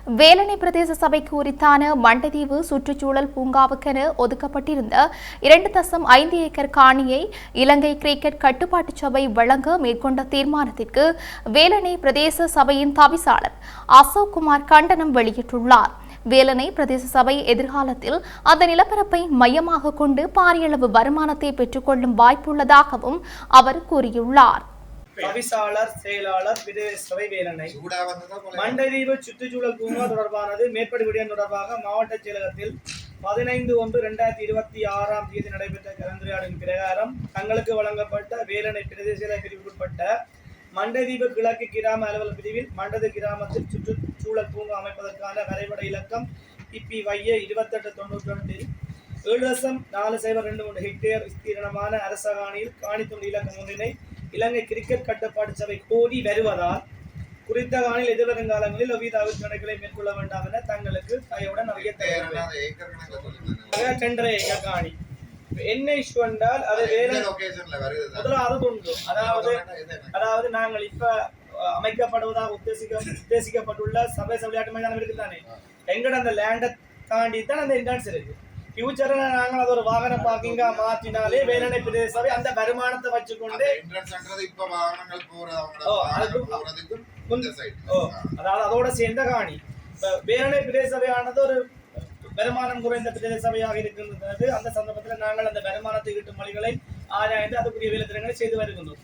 வேலணை பிரதேச சபைக்கு உரித்தான மண்டைதீவு சுற்றுச்சூழல் பூங்காவுக்கென ஒதுக்கப்பட்டிருந்த 2.5 ஏக்கர் காணியை இலங்கை கிரிக்கெட் கட்டுப்பாட்டு சபை வழங்க மேற்கொண்ட தீர்மானத்திற்கு வேலணை பிரதேச சபையின் தவிசாளர் அசோக் குமார் கண்டனம் வெளியிட்டுள்ளார். வேலணை பிரதேச சபை எதிர்காலத்தில் அந்த நிலப்பரப்பை மையமாக கொண்டு பாரியளவு வருமானத்தை பெற்றுக்கொள்ளும் வாய்ப்புள்ளதாகவும் அவர் கூறியுள்ளார். தவிசாளர் செயலாளர் பிரதேச சபை வேலணை மண்டைதீவு சுற்றுச்சூழல் பூங்கா தொடர்பானது மேற்படி விடயம் தொடர்பாக மாவட்ட செயலகத்தில் 15/1/2026 நடைபெற்ற கலந்துரையாடலின் பிரகாரம் தங்களுக்கு வழங்கப்பட்ட வேலணை பிரதேச பிரிவுக்குட்பட்ட மண்டைதீவு கிழக்கு கிராம அலுவலக பிரிவில் மண்டது கிராமத்தில் சுற்றுச்சூழல் பூங்கா அமைப்பதற்கான வரைபட இலக்கம் IPYA 2892 7.4023 ஹெக்டேர் விஸ்தீரணமான அரசகாணியில் காணித்துண்டு இலக்கம் ஒன்றினை இலங்கை கிரிக்கெட் கட்டுப்பாட்டு சபை கோரி வருவதால் குறித்த காணியில் எதிர்வரும் காலங்களில் எவ்வித அவிர்த்தனைகளை மேற்கொள்ள வேண்டாம் என தங்களுக்கு தயவுடன் அறிய டெண்டரை காணி என்ன இஷ்யூ என்றால் அது முதலாவது உண்டு. அதாவது நாங்கள் இப்ப அமைக்கப்படுவதாக உத்தேசிக்கப்பட்டுள்ள சபை விளையாட்டு மைதானம் இருக்குதானே, எங்கட அந்த லேண்டை தாண்டி தான் அந்த என்ட்ரன்ஸ் இருக்கு. ஃபியூச்சர்ல நாங்கள் அது ஒரு வாகன பார்க்கிங்கா மாற்றினாலே வேலணை பிரதேச சபை அந்த வருமானத்தை வச்சுக்கொண்டு அதாவது அதோட சேர்ந்த காணி வேலணை பிரதேச சபையானது ஒரு வருமானம் குறைந்த பிரதேச சபையாக இருக்கின்றது. அந்த சந்தர்ப்பத்தில் நாங்கள் அந்த வருமானத்தை ஈட்டும் வழிகளை ஆராய்ந்து அதுக்குரிய வேலை திறன்களை செய்து வருகின்றோம்.